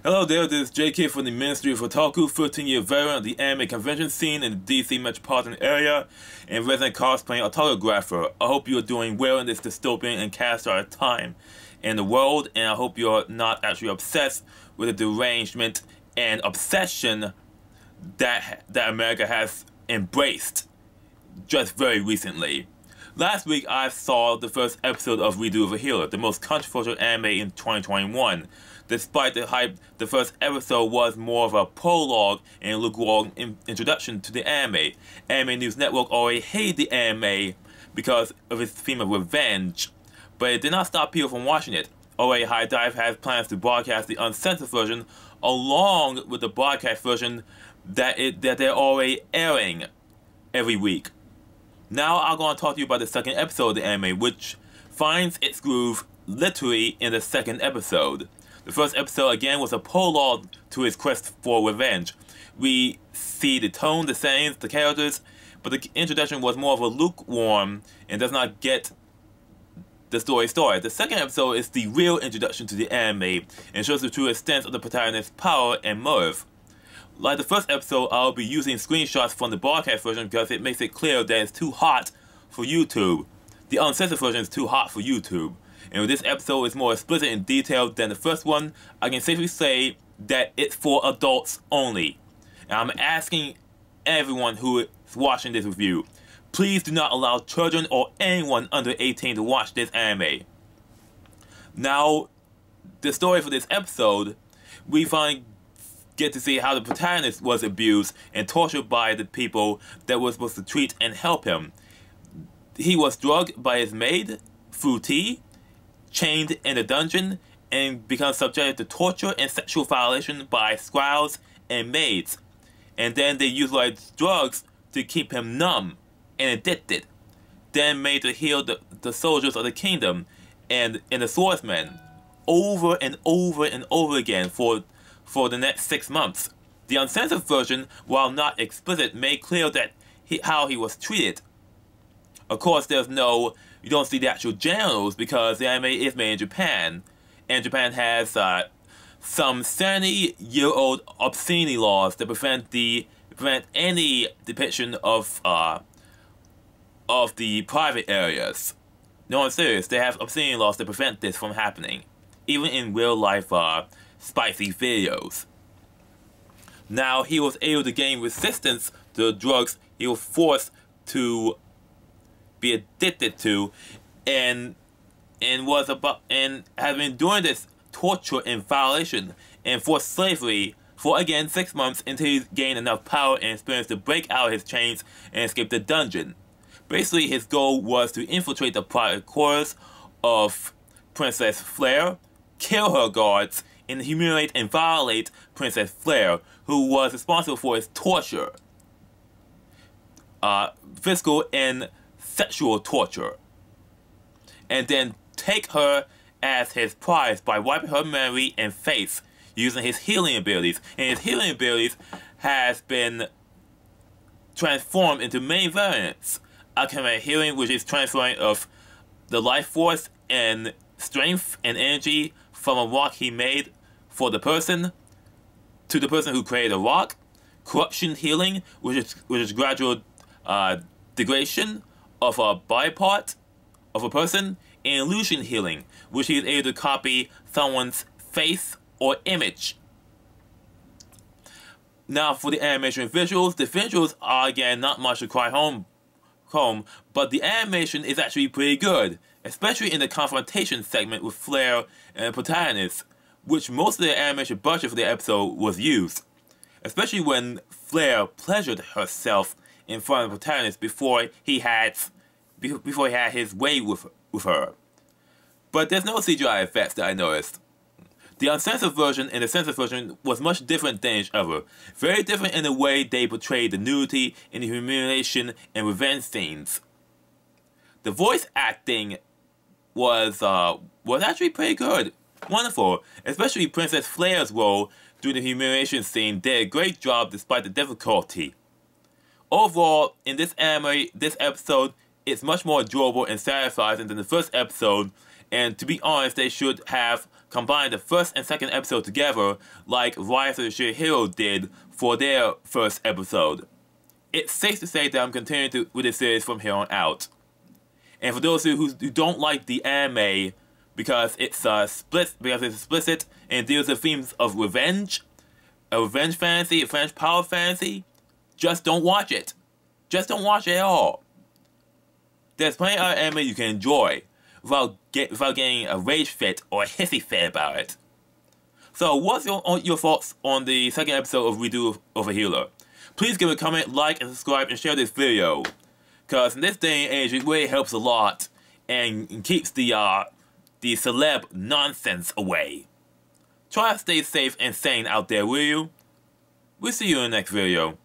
Hello there, this is JK from the Ministry of Otaku, 13-year veteran of the anime convention scene in the DC metropolitan area, and resident cosplaying autographer. I hope you are doing well in this dystopian and catastrophic time in the world, and I hope you're not actually obsessed with the derangement and obsession that America has embraced just very recently. Last week, I saw the first episode of Redo the Healer, the most controversial anime in 2021. Despite the hype, the first episode was more of a prologue and lukewarm introduction to the anime. Anime News Network already hated the anime because of its theme of revenge, but it did not stop people from watching it. OA High Dive has plans to broadcast the uncensored version along with the broadcast version that they're already airing every week. Now I'm going to talk to you about the second episode of the anime, which finds its groove literally in the second episode. The first episode again was a prologue to his quest for revenge. We see the tone, the scenes, the characters, but the introduction was more of a lukewarm and does not get the story started. The second episode is the real introduction to the anime and shows the true extent of the protagonist's power and motive. Like the first episode, I'll be using screenshots from the broadcast version because it makes it clear that it's too hot for YouTube. The uncensored version is too hot for YouTube. And with this episode is more explicit and detailed than the first one, I can safely say that it's for adults only. And I'm asking everyone who is watching this review, please do not allow children or anyone under 18 to watch this anime. Now, the story for this episode, we finally get to see how the protagonist was abused and tortured by the people that were supposed to treat and help him. He was drugged by his maid, Fruity, chained in a dungeon, and become subjected to torture and sexual violation by squires and maids. And then they utilized drugs to keep him numb and addicted. Then made to heal the soldiers of the kingdom and the swordsmen over and over and over again for the next 6 months. The uncensored version, while not explicit, made clear that how he was treated. Of course, you don't see the actual genitals because the anime is made in Japan, and Japan has some 70-year-old obscenity laws that prevent any depiction of the private areas. No, I'm serious. They have obscenity laws that prevent this from happening, even in real life spicy videos. Now he was able to gain resistance to the drugs he was forced to be addicted to, and has been doing this torture and violation and forced slavery for again 6 months until he gained enough power and experience to break out his chains and escape the dungeon. Basically, his goal was to infiltrate the private quarters of Princess Flare, kill her guards, and humiliate and violate Princess Flare, who was responsible for his torture, physical and sexual torture, and then take her as his prize by wiping her memory and face using his healing abilities. And his healing abilities has been transformed into many variants. Alchemic healing, which is transferring of the life force and strength and energy from a rock he made for the person to the person who created the rock. Corruption healing, which is gradual degradation of a body part of a person. And illusion healing, which is able to copy someone's face or image. Now for the animation visuals, the visuals are again not much to cry home, but the animation is actually pretty good, especially in the confrontation segment with Flare and the protagonist, which most of the animation budget for the episode was used, especially when Flare pleasured herself in front of the protagonist before he had his way with her. But there's no CGI effects that I noticed. The uncensored version and the censored version was much different than each other. Very different in the way they portrayed the nudity and the humiliation and revenge scenes. The voice acting was actually pretty good. Wonderful. Especially Princess Flare's role during the humiliation scene did a great job despite the difficulty. Overall, in this anime, this episode it's much more enjoyable and satisfying than the first episode, and to be honest, they should have combined the first and second episode together like Rise of the Shield Hero did for their first episode. It's safe to say that I'm continuing with the series from here on out. And for those who don't like the anime because it's explicit and deals with themes of revenge, a revenge fantasy, a revenge power fantasy, just don't watch it. Just don't watch it at all. There's plenty of other anime you can enjoy without getting a rage fit or a hissy fit about it. So what's your thoughts on the second episode of Redo of a Healer? Please give a comment, like, and subscribe, and share this video. Because in this day and age, it really helps a lot and keeps the celeb nonsense away. Try to stay safe and sane out there, will you? We'll see you in the next video.